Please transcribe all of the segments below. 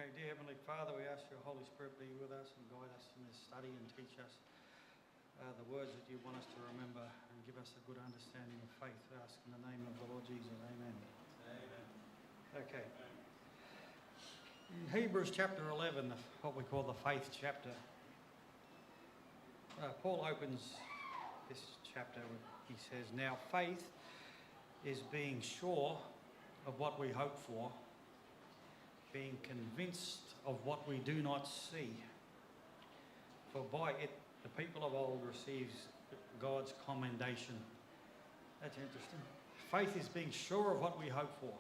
Okay, dear Heavenly Father, we ask your Holy Spirit be with us and guide us in this study and teach us the words that you want us to remember and give us a good understanding of faith. We ask in the name of the Lord Jesus. Amen. Amen. Okay. In Hebrews chapter 11, what we call the faith chapter, Paul opens this chapter with, he says, "Now faith is being sure of what we hope for, being convinced of what we do not see. For by it the people of old receives God's commendation." That's interesting. Faith is being sure of what we hope for,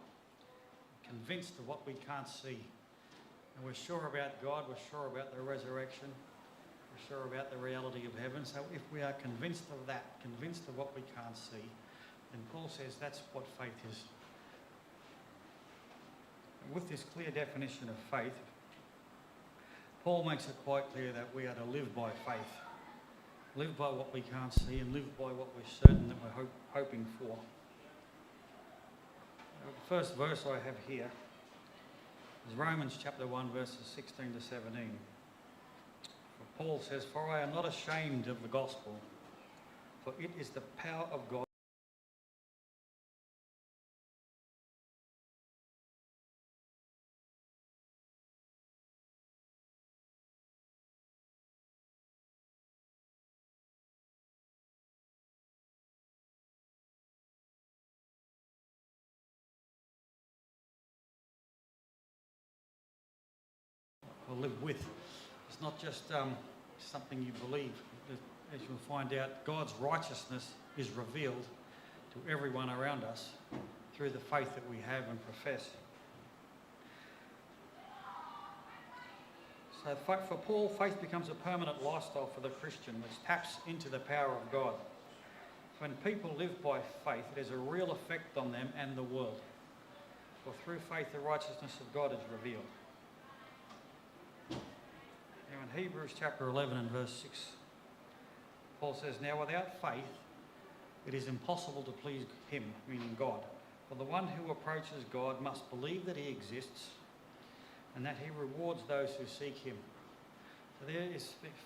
convinced of what we can't see. And we're sure about God, we're sure about the resurrection, we're sure about the reality of heaven. So if we are convinced of that, convinced of what we can't see, then Paul says that's what faith is. With this clear definition of faith, Paul makes it quite clear that we are to live by faith. Live by what we can't see and live by what we're certain that we're hoping for. The first verse I have here is Romans chapter 1 verses 16 to 17. Paul says, "For I am not ashamed of the gospel, for it is the power of God or live with." It's not just something you believe. As you'll find out, God's righteousness is revealed to everyone around us through the faith that we have and profess. So for Paul, faith becomes a permanent lifestyle for the Christian, which taps into the power of God. When people live by faith, it has a real effect on them and the world. For through faith, the righteousness of God is revealed. Now in Hebrews chapter 11 and verse 6, Paul says, "Now without faith, it is impossible to please him," meaning God. "For the one who approaches God must believe that he exists and that he rewards those who seek him." So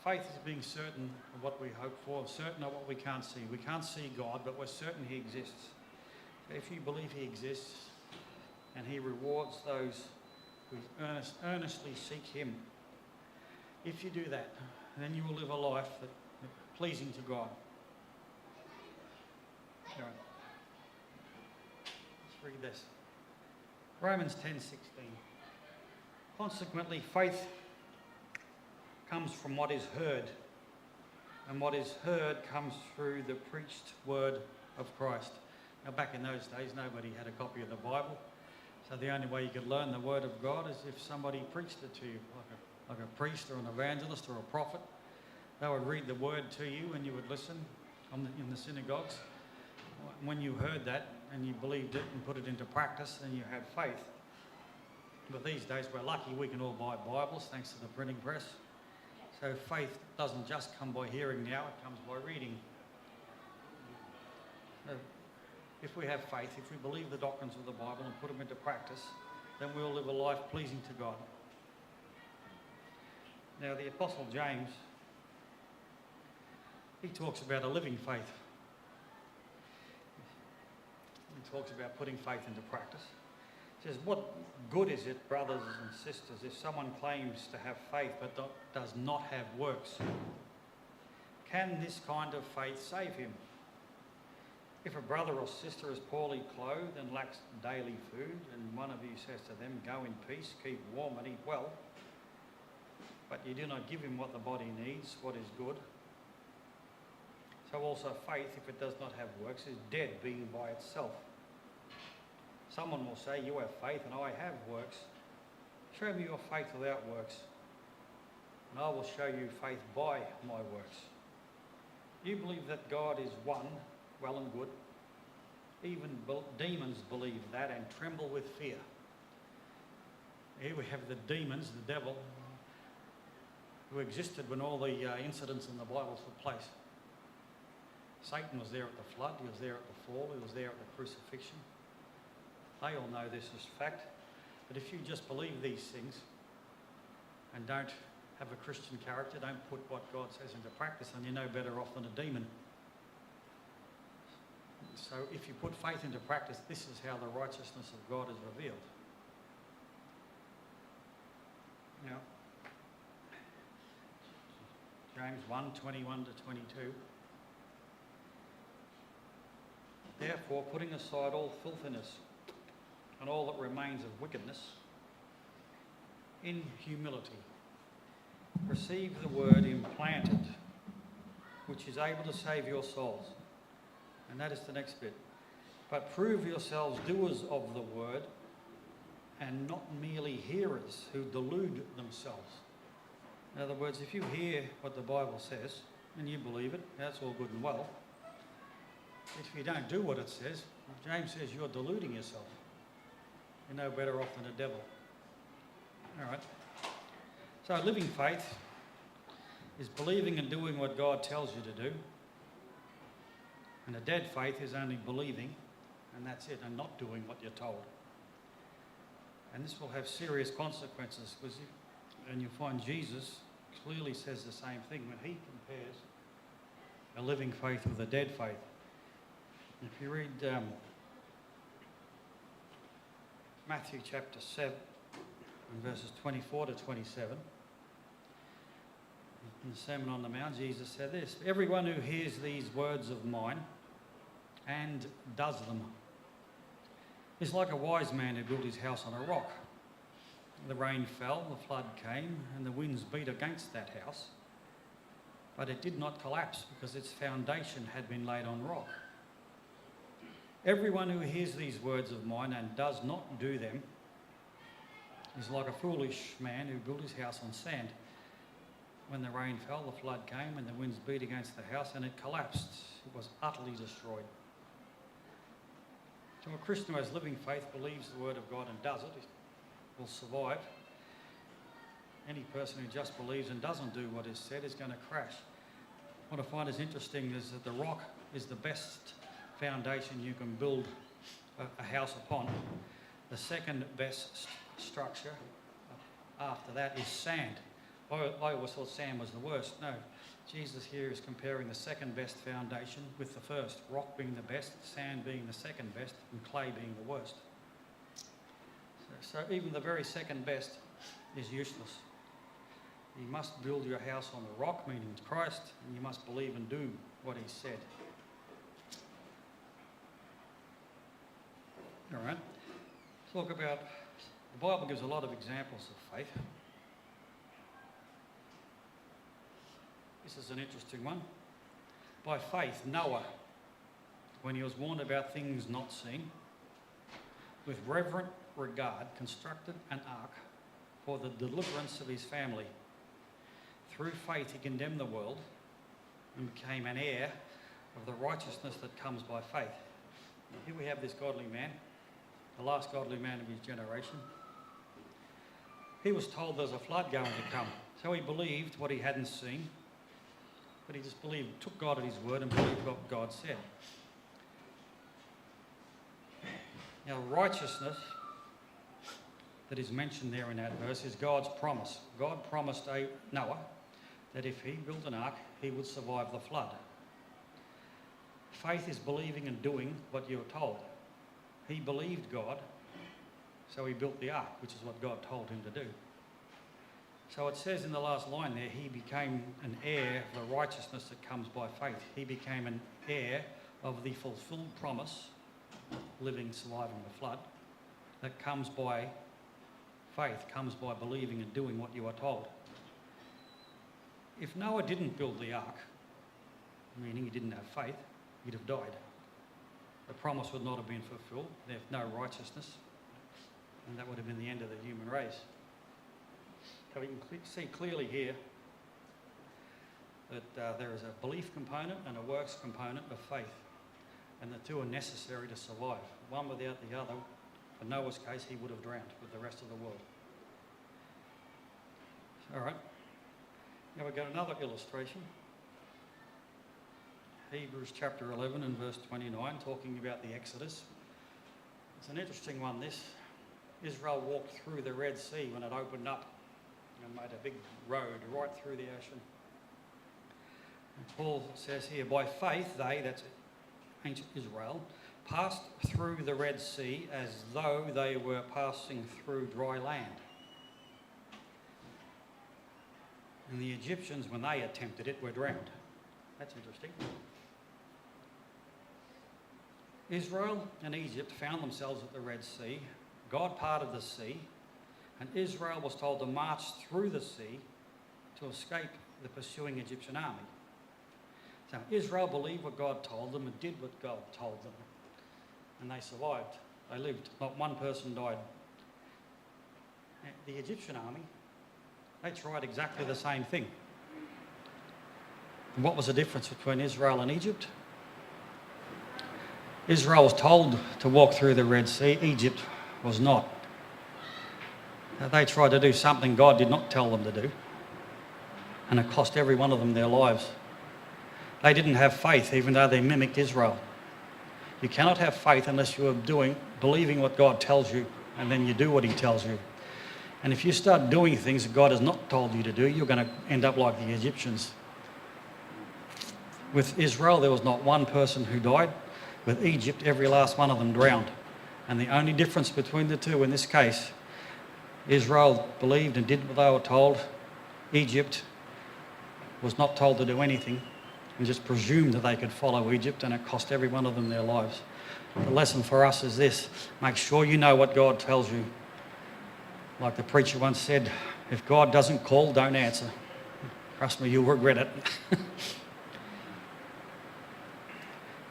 faith is being certain of what we hope for, certain of what we can't see. We can't see God, but we're certain he exists. So if you believe he exists and he rewards those who earnestly seek him, if you do that, then you will live a life that's pleasing to God. All right. Let's read this. Romans 10:16. "Consequently, faith comes from what is heard, and what is heard comes through the preached word of Christ." Now, back in those days, nobody had a copy of the Bible, so the only way you could learn the word of God is if somebody preached it to you, like a priest or an evangelist or a prophet. They would read the word to you and you would listen in the synagogues. When you heard that and you believed it and put it into practice, then you had faith. But these days we're lucky we can all buy Bibles thanks to the printing press. So faith doesn't just come by hearing now, it comes by reading. So if we have faith, if we believe the doctrines of the Bible and put them into practice, then we'll live a life pleasing to God. Now the Apostle James, he talks about a living faith. He talks about putting faith into practice. He says, "What good is it, brothers and sisters, if someone claims to have faith but does not have works? Can this kind of faith save him? If a brother or sister is poorly clothed and lacks daily food, and one of you says to them, 'Go in peace, keep warm and eat well,' but you do not give him what the body needs, what is good? So also faith, if it does not have works, is dead being by itself. Someone will say, 'You have faith and I have works. Show me your faith without works, and I will show you faith by my works.' You believe that God is one, well and good. Even demons believe that and tremble with fear." Here we have the demons, the devil, who existed when all the incidents in the Bible took place. Satan was there at the flood, he was there at the fall, he was there at the crucifixion. They all know this is fact. But if you just believe these things, and don't have a Christian character, don't put what God says into practice, and you're no better off than a demon. So if you put faith into practice, this is how the righteousness of God is revealed. Now, James 1:21 to 22. Therefore, putting aside all filthiness and all that remains of wickedness, in humility, receive the word implanted, which is able to save your souls. And that is the next bit. But prove yourselves doers of the word and not merely hearers who delude themselves. In other words, if you hear what the Bible says and you believe it, that's all good and well. If you don't do what it says, James says you're deluding yourself. You're no better off than a devil. All right. So living faith is believing and doing what God tells you to do. And a dead faith is only believing, and that's it, and not doing what you're told. And this will have serious consequences, and you'll find Jesus clearly says the same thing when he compares a living faith with a dead faith. If you read Matthew chapter 7 and verses 24 to 27, in the Sermon on the Mount, Jesus said this: "Everyone who hears these words of mine and does them is like a wise man who built his house on a rock. The rain fell, the flood came, and the winds beat against that house, but it did not collapse because its foundation had been laid on rock. Everyone who hears these words of mine and does not do them is like a foolish man who built his house on sand. When the rain fell, the flood came, and the winds beat against the house, and it collapsed. It was utterly destroyed." So a Christian who has living faith, believes the word of God and does it, will survive. Any person who just believes and doesn't do what is said is going to crash. What I find is interesting is that the rock is the best foundation you can build a house upon. The second best structure after that is sand. I always thought sand was the worst. No, Jesus here is comparing the second best foundation with the first. Rock being the best, sand being the second best, and clay being the worst. So even the very second best is useless. You must build your house on the rock, meaning Christ, and you must believe and do what he said. All right. Let's talk about, the Bible gives a lot of examples of faith. This is an interesting one. By faith, Noah, when he was warned about things not seen, with reverent regard constructed an ark for the deliverance of his family. Through faith he condemned the world and became an heir of the righteousness that comes by faith. Here we have this godly man, the last godly man of his generation. He was told there's a flood going to come, so he believed what he hadn't seen, but he just believed, took God at his word and believed what God said. Now, righteousness that is mentioned there in that verse is God's promise. God promised Noah that if he built an ark, he would survive the flood. Faith is believing and doing what you're told. He believed God, so he built the ark, which is what God told him to do. So it says in the last line there, he became an heir of the righteousness that comes by faith. He became an heir of the fulfilled promise, living, surviving the flood, that comes by faith, comes by believing and doing what you are told. If Noah didn't build the ark, meaning he didn't have faith, he'd have died. The promise would not have been fulfilled. There's no righteousness, and that would have been the end of the human race. So we can see clearly here that there is a belief component and a works component of faith, and the two are necessary to survive. One without the other, for Noah's case, he would have drowned with the rest of the world. All right. Now we've got another illustration. Hebrews chapter 11 and verse 29, talking about the Exodus. It's an interesting one, this. Israel walked through the Red Sea when it opened up. and made a big road right through the ocean. And Paul says here, by faith they, that's ancient Israel, passed through the Red Sea as though they were passing through dry land. And the Egyptians, when they attempted it, were drowned. That's interesting. Israel and Egypt found themselves at the Red Sea. God parted the sea, and Israel was told to march through the sea to escape the pursuing Egyptian army. So Israel believed what God told them and did what God told them. And they survived. They lived. Not one person died. The Egyptian army, they tried exactly the same thing. And what was the difference between Israel and Egypt? Israel was told to walk through the Red Sea. Egypt was not. They tried to do something God did not tell them to do. And it cost every one of them their lives. They didn't have faith, even though they mimicked Israel. You cannot have faith unless you are believing what God tells you, and then you do what he tells you. And if you start doing things that God has not told you to do, you're going to end up like the Egyptians. With Israel, there was not one person who died. With Egypt, every last one of them drowned. And the only difference between the two in this case, Israel believed and did what they were told. Egypt was not told to do anything and just presumed that they could follow Egypt, and it cost every one of them their lives. The lesson for us is this: make sure you know what God tells you. Like the preacher once said, if God doesn't call, don't answer. Trust me, you'll regret it.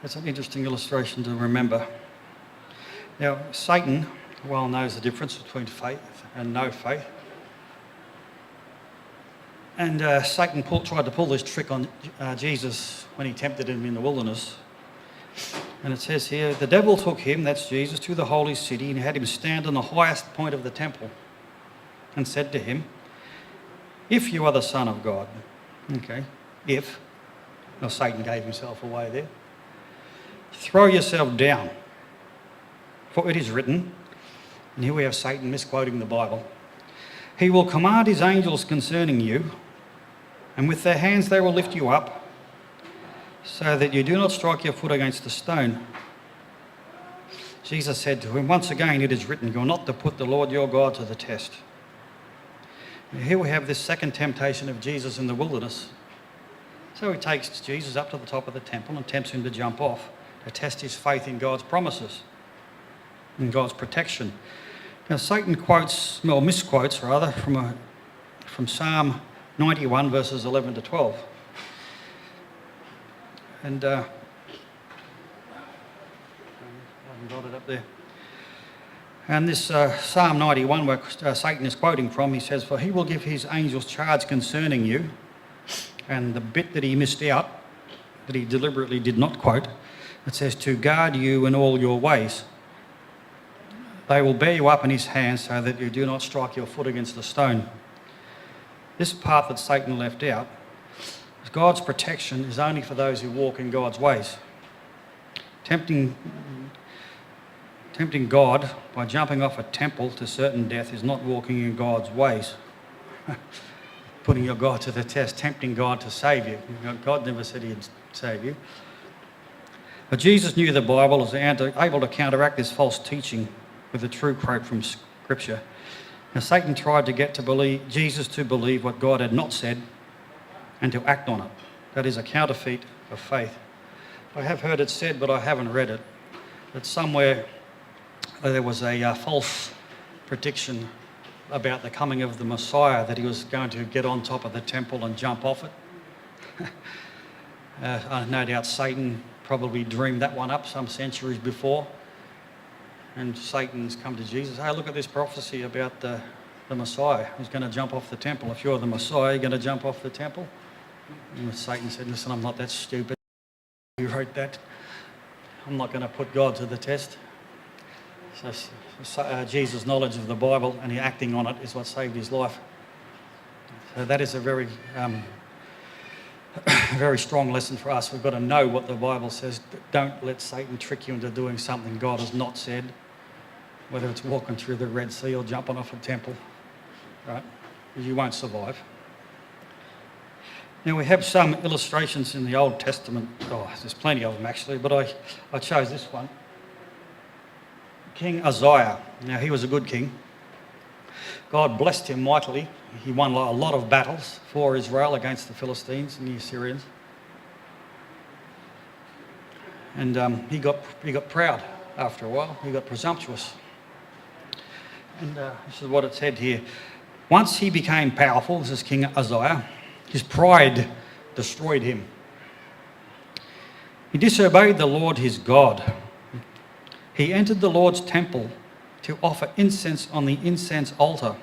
That's an interesting illustration to remember. Now, Satan well knows the difference between faith and no faith. And Satan tried to pull this trick on Jesus when he tempted him in the wilderness. And it says here, the devil took him, that's Jesus, to the holy city and had him stand on the highest point of the temple and said to him, if you are the Son of God, okay, if, well, Satan gave himself away there, throw yourself down, for it is written, and here we have Satan misquoting the Bible, he will command his angels concerning you, and with their hands they will lift you up, so that you do not strike your foot against a stone. Jesus said to him, once again it is written, you're not to put the Lord your God to the test. And here we have this second temptation of Jesus in the wilderness. So he takes Jesus up to the top of the temple and tempts him to jump off, to test his faith in God's promises, in God's protection. Now Satan misquotes from Psalm 91 verses 11 to 12. And I haven't got it up there. And this Psalm 91 where Satan is quoting from, he says, for he will give his angels charge concerning you. And the bit that he missed out, that he deliberately did not quote, it says, to guard you in all your ways. They will bear you up in his hands so that you do not strike your foot against a stone. This part that Satan left out, God's protection is only for those who walk in God's ways. Tempting God by jumping off a temple to certain death is not walking in God's ways. Putting your God to the test, tempting God to save you. God never said he'd save you. But Jesus knew the Bible was able to counteract this false teaching with a true quote from Scripture. Now, Satan tried to get Jesus to believe what God had not said and to act on it. That is a counterfeit of faith. I have heard it said, but I haven't read it, that somewhere there was a false prediction about the coming of the Messiah, that he was going to get on top of the temple and jump off it. No doubt Satan probably dreamed that one up some centuries before. And Satan's come to Jesus. Hey, look at this prophecy about the Messiah who's going to jump off the temple. If you're the Messiah, you're going to jump off the temple. And Satan said, listen, I'm not that stupid. You wrote that. I'm not going to put God to the test. So Jesus' knowledge of the Bible and he acting on it is what saved his life. So that is a very, very strong lesson for us. We've got to know what the Bible says. Don't let Satan trick you into doing something God has not said, whether it's walking through the Red Sea or jumping off a temple, right? because you won't survive. Now, we have some illustrations in the Old Testament. Oh, there's plenty of them actually, but I chose this one. King Uzziah. Now, he was a good king. God blessed him mightily. He won a lot of battles for Israel against the Philistines and the Assyrians. And he got proud after a while. He got presumptuous. And this is what it said here. Once he became powerful, this is King Uzziah, his pride destroyed him. He disobeyed the Lord his God. He entered the Lord's temple to offer incense on the incense altar.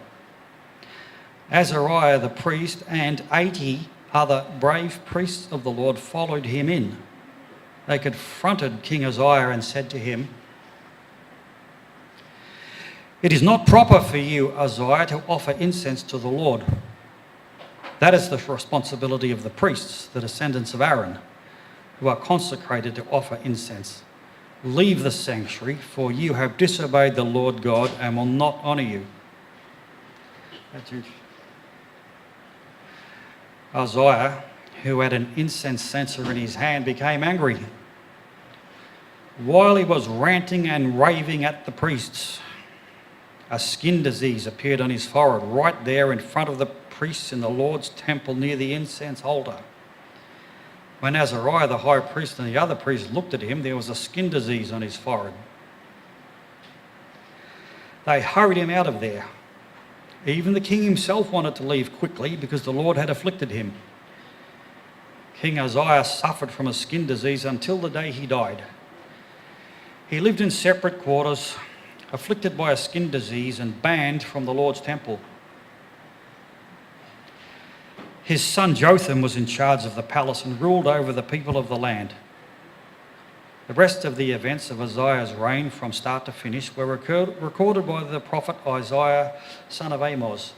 Azariah the priest and 80 other brave priests of the Lord followed him in. They confronted King Uzziah and said to him, "It is not proper for you, Uzziah, to offer incense to the Lord. That is the responsibility of the priests, the descendants of Aaron, who are consecrated to offer incense. Leave the sanctuary, for you have disobeyed the Lord God and will not honour you." That's it. Uzziah, who had an incense censer in his hand, became angry. While he was ranting and raving at the priests, a skin disease appeared on his forehead, right there in front of the priests in the Lord's temple near the incense altar. When Azariah the high priest and the other priests looked at him, there was a skin disease on his forehead. They hurried him out of there. Even the king himself wanted to leave quickly because the Lord had afflicted him. King Uzziah suffered from a skin disease until the day he died. He lived in separate quarters, afflicted by a skin disease and banned from the Lord's temple. His son Jotham was in charge of the palace and ruled over the people of the land. The rest of the events of Uzziah's reign from start to finish were recorded by the prophet Isaiah, son of Amos.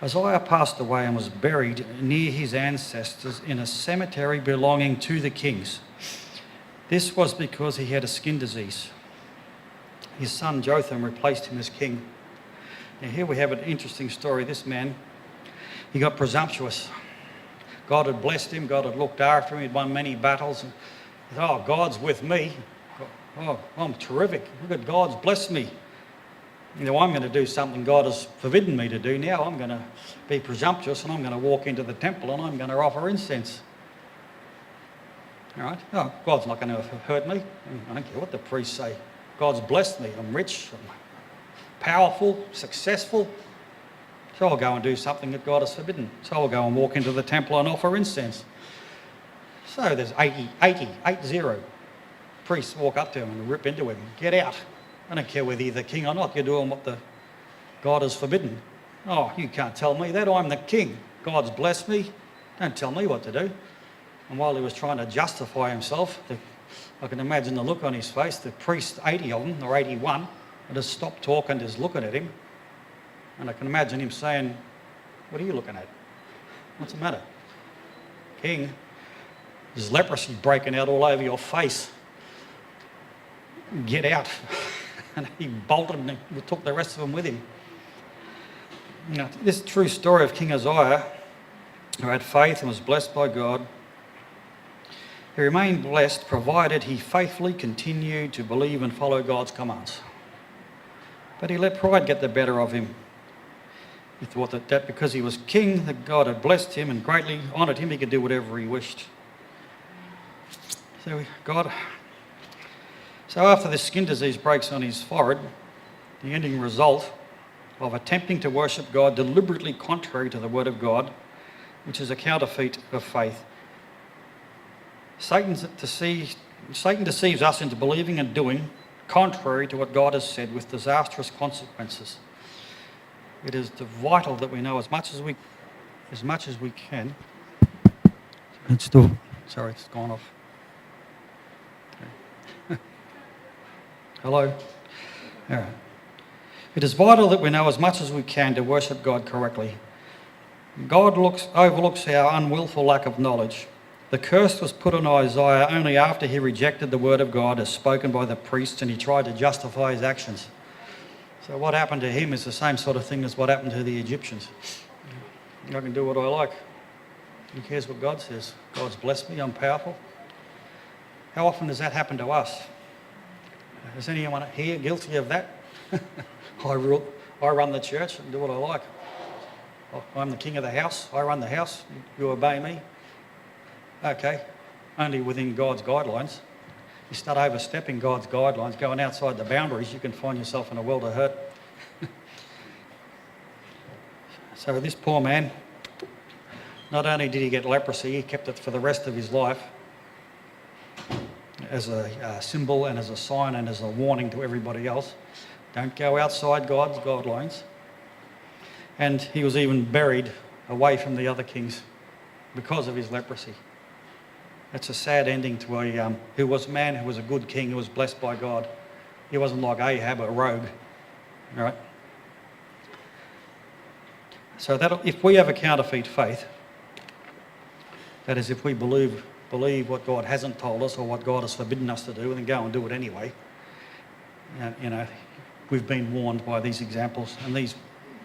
Uzziah passed away and was buried near his ancestors in a cemetery belonging to the kings. This was because he had a skin disease. His son Jotham replaced him as king. Now here we have an interesting story. This man, he got presumptuous. God had blessed him, God had looked after him, he'd won many battles. And he thought, "Oh, God's with me. Oh, I'm terrific. Look at God's blessed me. You know, I'm going to do something God has forbidden me to do now. I'm going to be presumptuous and I'm going to walk into the temple and I'm going to offer incense." All right? Oh, God's not going to hurt me. I don't care what the priests say. God's blessed me. I'm rich, I'm powerful, successful. So I'll go and do something that God has forbidden. So I'll go and walk into the temple and offer incense. So there's 80 priests walk up to him and rip into him. "Get out. I don't care whether you're the king or not. You're doing what God has forbidden." "Oh, you can't tell me that. I'm the king. God's blessed me. Don't tell me what to do." And while he was trying to justify himself, I can imagine the look on his face. The priests, 80 of them, or 81, had just stopped talking, just looking at him. And I can imagine him saying, "What are you looking at? What's the matter? King, there's leprosy breaking out all over your face. Get out." And he bolted and he took the rest of them with him. Now, this true story of King Uzziah, who had faith and was blessed by God, he remained blessed provided he faithfully continued to believe and follow God's commands. But he let pride get the better of him. He thought that because he was king, that God had blessed him and greatly honoured him, he could do whatever he wished. So after this skin disease breaks on his forehead, the ending result of attempting to worship God deliberately contrary to the word of God, which is a counterfeit of faith. Satan deceives us into believing and doing contrary to what God has said, with disastrous consequences. It is vital that we know as much as we can. It's gone off. Okay. Hello. All right. It is vital that we know as much as we can to worship God correctly. God overlooks our unwillful lack of knowledge. The curse was put on Isaiah only after he rejected the word of God as spoken by the priests and he tried to justify his actions. So what happened to him is the same sort of thing as what happened to the Egyptians. I can do what I like. Who cares what God says? God's blessed me, I'm powerful. How often does that happen to us? Is anyone here guilty of that? I run the church and do what I like. I'm the king of the house. I run the house. You obey me. Okay, only within God's guidelines. You start overstepping God's guidelines, going outside the boundaries, you can find yourself in a world of hurt. So this poor man, not only did he get leprosy, he kept it for the rest of his life as a symbol and as a sign and as a warning to everybody else. Don't go outside God's guidelines. And he was even buried away from the other kings because of his leprosy. It's a sad ending to a who was a good king, who was blessed by God. He wasn't like Ahab, a rogue. All right? So that if we have a counterfeit faith, that is, if we believe what God hasn't told us or what God has forbidden us to do, and then go and do it anyway, you know, we've been warned by these examples, and these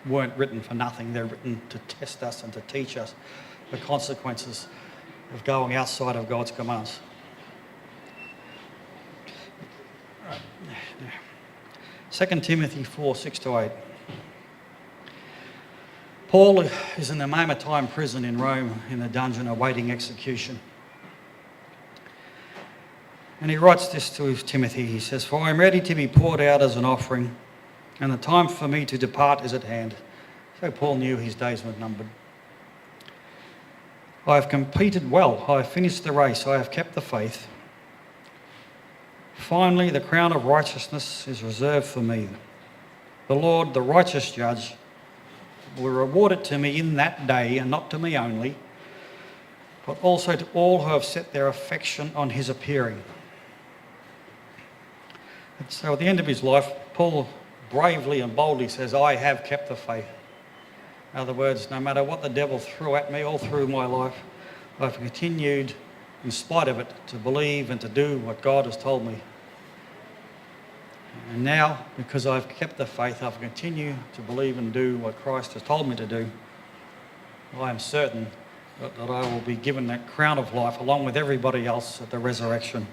weren't written for nothing. They're written to test us and to teach us the consequences of going outside of God's commands. 2 Timothy 4, 6-8. Paul is in the Mamertine prison in Rome in the dungeon awaiting execution. And he writes this to Timothy. He says, "For I am ready to be poured out as an offering, and the time for me to depart is at hand." So Paul knew his days were numbered. "I have competed well. I have finished the race. I have kept the faith. Finally, the crown of righteousness is reserved for me. The Lord, the righteous judge, will reward it to me in that day, and not to me only, but also to all who have set their affection on his appearing." And so at the end of his life, Paul bravely and boldly says, "I have kept the faith." In other words, no matter what the devil threw at me all through my life, I've continued, in spite of it, to believe and to do what God has told me. And now, because I've kept the faith, I've continued to believe and do what Christ has told me to do. I am certain that I will be given that crown of life along with everybody else at the resurrection.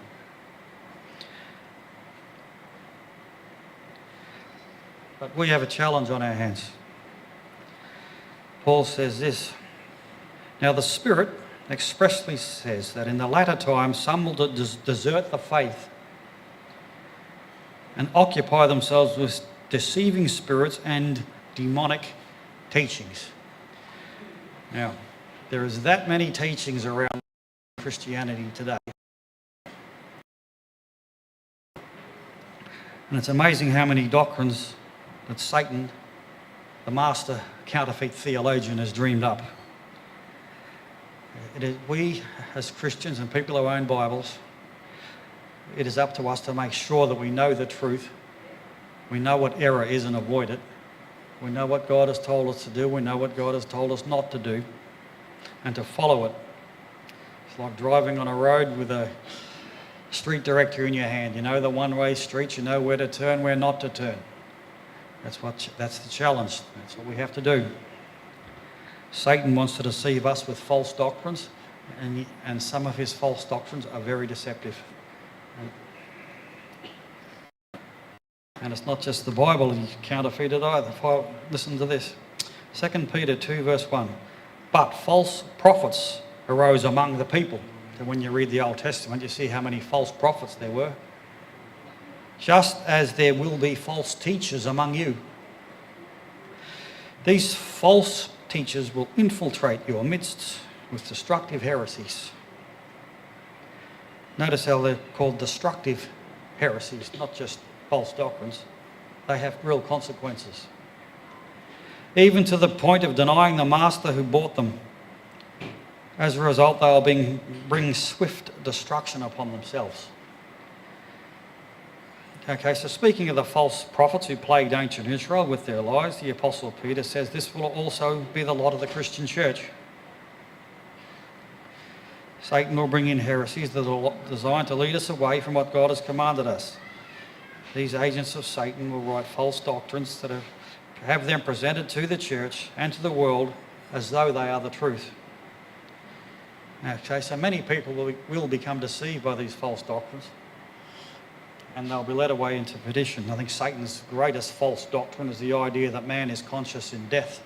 But we have a challenge on our hands. Paul says this, "Now the Spirit expressly says that in the latter times some will desert the faith and occupy themselves with deceiving spirits and demonic teachings." Now, there is that many teachings around Christianity today. And it's amazing how many doctrines that Satan, the master counterfeit theologian, has dreamed up. We, as Christians and people who own Bibles, it is up to us to make sure that we know the truth, we know what error is and avoid it, we know what God has told us to do, we know what God has told us not to do, and to follow it. It's like driving on a road with a street director in your hand. You know the one-way streets, you know where to turn, where not to turn. That's the challenge. That's what we have to do. Satan wants to deceive us with false doctrines, and some of his false doctrines are very deceptive. And it's not just the Bible he counterfeited either. Listen to this. 2 Peter 2 verse 1. "But false prophets arose among the people." So when you read the Old Testament, you see how many false prophets there were. "Just as there will be false teachers among you. These false teachers will infiltrate your midst with destructive heresies." Notice how they're called destructive heresies, not just false doctrines. They have real consequences. "Even to the point of denying the master who bought them. As a result, they will bring swift destruction upon themselves." Okay, so speaking of the false prophets who plagued ancient Israel with their lies, the Apostle Peter says this will also be the lot of the Christian church. Satan will bring in heresies that are designed to lead us away from what God has commanded us. These agents of Satan will write false doctrines that have them presented to the church and to the world as though they are the truth. Okay, so many people will become deceived by these false doctrines, and they'll be led away into perdition. I think Satan's greatest false doctrine is the idea that man is conscious in death.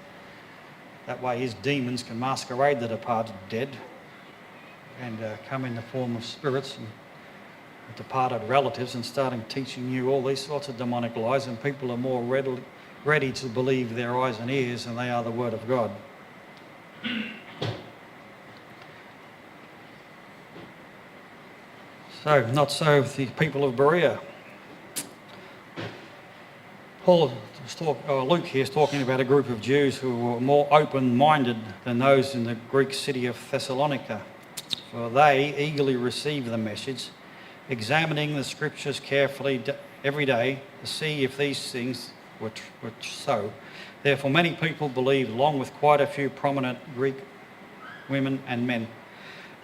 That way his demons can masquerade the departed dead and come in the form of spirits and departed relatives and starting teaching you all these sorts of demonic lies, and people are more ready to believe their eyes and ears than they are the Word of God. So, not so with the people of Berea. Luke here is talking about a group of Jews who were more open-minded than those in the Greek city of Thessalonica. For they eagerly received the message, examining the scriptures carefully every day to see if these things were so. Therefore, many people believed, along with quite a few prominent Greek women and men.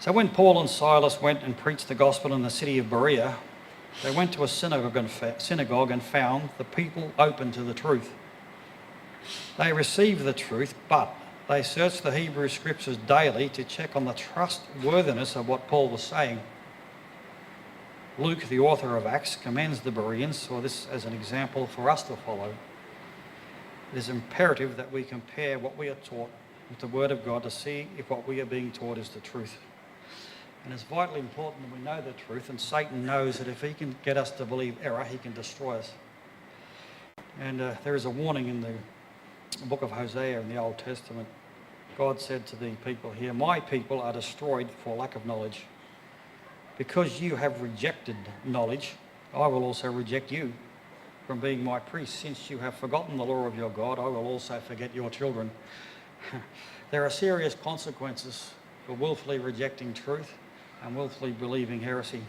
So when Paul and Silas went and preached the gospel in the city of Berea, they went to a synagogue and found the people open to the truth. They received the truth, but they searched the Hebrew scriptures daily to check on the trustworthiness of what Paul was saying. Luke, the author of Acts, commends the Bereans for this as an example for us to follow. It is imperative that we compare what we are taught with the Word of God to see if what we are being taught is the truth. And it's vitally important that we know the truth, and Satan knows that if he can get us to believe error, he can destroy us. And there is a warning in the book of Hosea in the Old Testament. God said to the people here, "My people are destroyed for lack of knowledge. Because you have rejected knowledge, I will also reject you from being my priest. Since you have forgotten the law of your God, I will also forget your children." There are serious consequences for willfully rejecting truth and willfully believing heresy.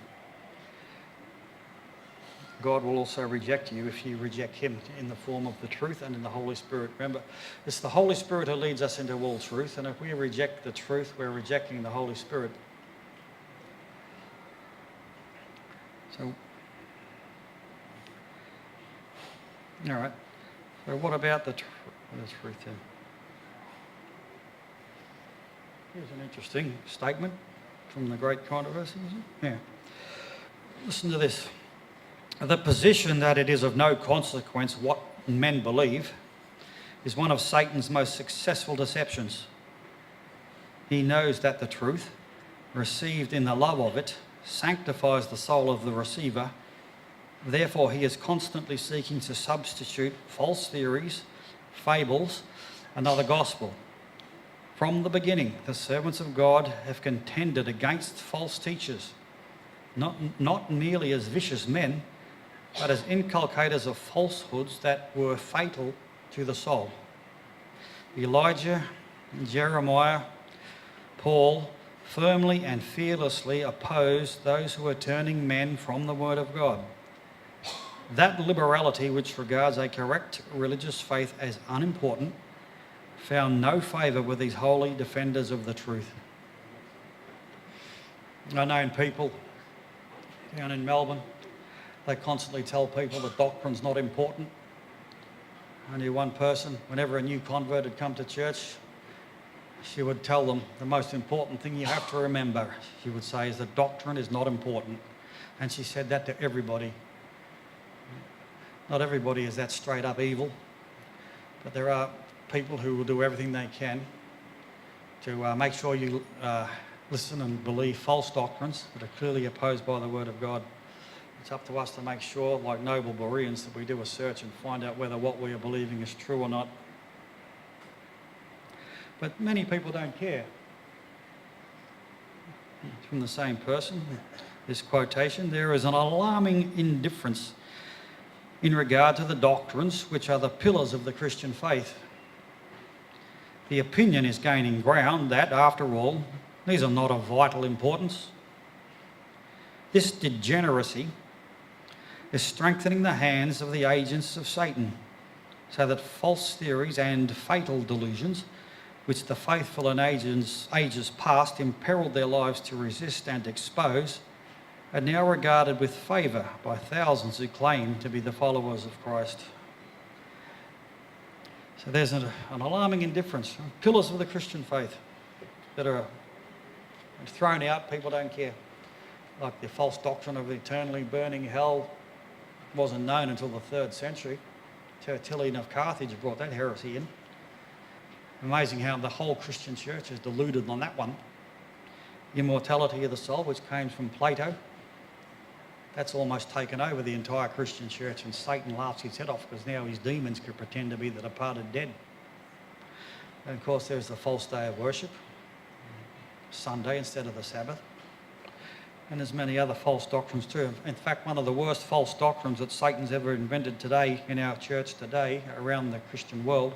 God will also reject you if you reject him in the form of the truth and in the Holy Spirit. Remember, it's the Holy Spirit who leads us into all truth, and if we reject the truth, we're rejecting the Holy Spirit. So, all right. So what about the truth then? Here's an interesting statement from the Great Controversy, isn't it? Yeah. Listen to this. The position that it is of no consequence what men believe is one of Satan's most successful deceptions. He knows that the truth, received in the love of it, sanctifies the soul of the receiver. Therefore, he is constantly seeking to substitute false theories, fables, another gospel. From the beginning, the servants of God have contended against false teachers, not merely as vicious men, but as inculcators of falsehoods that were fatal to the soul. Elijah, Jeremiah, Paul firmly and fearlessly opposed those who are turning men from the Word of God. That liberality which regards a correct religious faith as unimportant found no favour with these holy defenders of the truth. I've known people down in Melbourne, they constantly tell people that doctrine's not important. I knew one person, whenever a new convert had come to church, she would tell them the most important thing you have to remember, she would say, is that doctrine is not important. And she said that to everybody. Not everybody is that straight up evil, but there are people who will do everything they can to make sure you listen and believe false doctrines that are clearly opposed by the Word of God. It's up to us to make sure, like noble Bereans, that we do a search and find out whether what we are believing is true or not. But many people don't care. From the same person, this quotation, there is an alarming indifference in regard to the doctrines which are the pillars of the Christian faith. The opinion is gaining ground that, after all, these are not of vital importance. This degeneracy is strengthening the hands of the agents of Satan, so that false theories and fatal delusions, which the faithful in ages past imperilled their lives to resist and expose, are now regarded with favour by thousands who claim to be the followers of Christ. So there's an alarming indifference. Pillars of the Christian faith that are thrown out, people don't care. Like the false doctrine of eternally burning hell wasn't known until the 3rd century. Tertullian of Carthage brought that heresy in. Amazing how the whole Christian church is deluded on that one. Immortality of the soul, which came from Plato, that's almost taken over the entire Christian church, and Satan laughs his head off because now his demons can pretend to be the departed dead. And of course there's the false day of worship, Sunday instead of the Sabbath. And there's many other false doctrines too. In fact, one of the worst false doctrines that Satan's ever invented today in our church today, around the Christian world,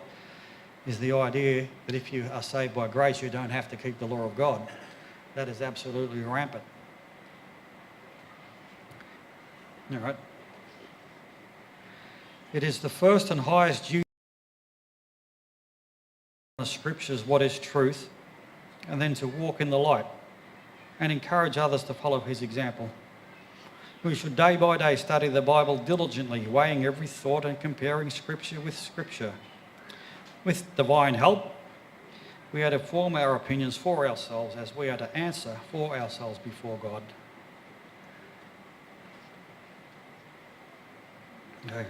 is the idea that if you are saved by grace, you don't have to keep the law of God. That is absolutely rampant. All right. It is the first and highest duty of the Scriptures, what is truth, and then to walk in the light and encourage others to follow his example. We should day by day study the Bible diligently, weighing every thought and comparing Scripture with Scripture. With divine help, we are to form our opinions for ourselves, as we are to answer for ourselves before God. Okay.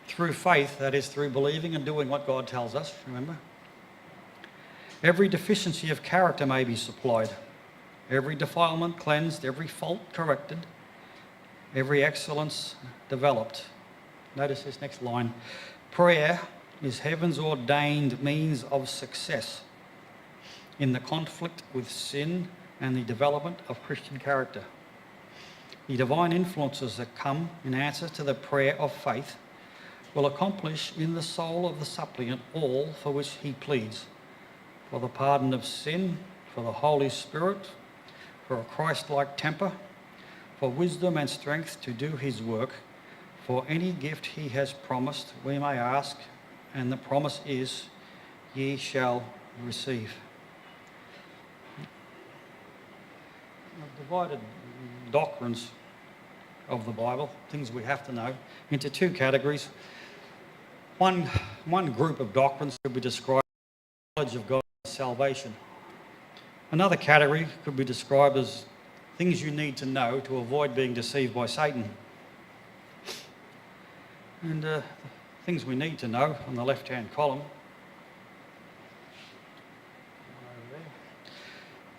Through faith, that is through believing and doing what God tells us, remember? Every deficiency of character may be supplied, every defilement cleansed, every fault corrected, every excellence developed. Notice this next line. Prayer is heaven's ordained means of success in the conflict with sin and the development of Christian character. The divine influences that come in answer to the prayer of faith will accomplish in the soul of the suppliant all for which he pleads: for the pardon of sin, for the Holy Spirit, for a Christ-like temper, for wisdom and strength to do his work, for any gift he has promised we may ask, and the promise is, ye shall receive. I've divided doctrines of the Bible, things we have to know, into two categories. One group of doctrines could be described as knowledge of God's salvation. Another category could be described as things you need to know to avoid being deceived by Satan. And things we need to know on the left-hand column.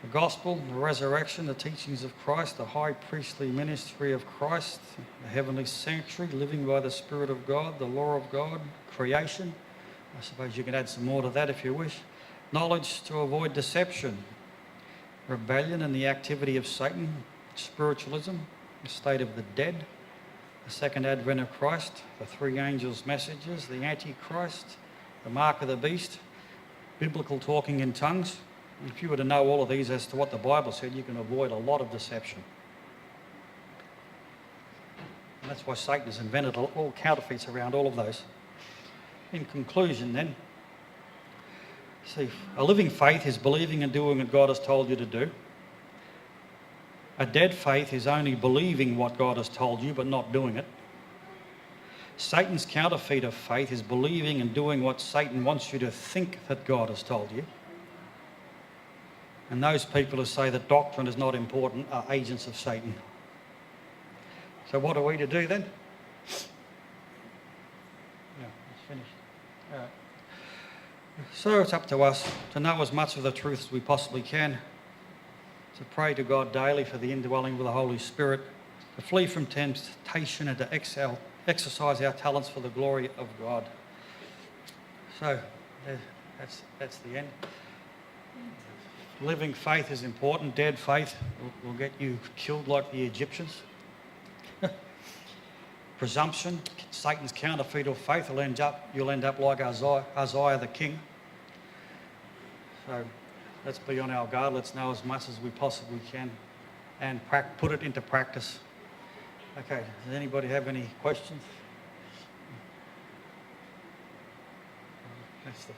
The gospel, the resurrection, the teachings of Christ, the high priestly ministry of Christ, the heavenly sanctuary, living by the Spirit of God, the law of God, creation. I suppose you can add some more to that if you wish. Knowledge to avoid deception, rebellion and the activity of Satan, spiritualism, the state of the dead, the second advent of Christ, the three angels' messages, the Antichrist, the mark of the beast, biblical talking in tongues. If you were to know all of these as to what the Bible said, you can avoid a lot of deception. And that's why Satan has invented all counterfeits around all of those. In conclusion then, see, a living faith is believing and doing what God has told you to do. A dead faith is only believing what God has told you but not doing it. Satan's counterfeit of faith is believing and doing what Satan wants you to think that God has told you. And those people who say that doctrine is not important are agents of Satan. So what are we to do then? Yeah, it's finished. All right. So it's up to us to know as much of the truth as we possibly can, to pray to God daily for the indwelling of the Holy Spirit, to flee from temptation and to exercise our talents for the glory of God. So that's the end. Living faith is important. Dead faith will get you killed like the Egyptians. Presumption, Satan's counterfeit of faith, you'll end up like Uzziah the king. So let's be on our guard. Let's know as much as we possibly can and put it into practice. Okay, does anybody have any questions? That's the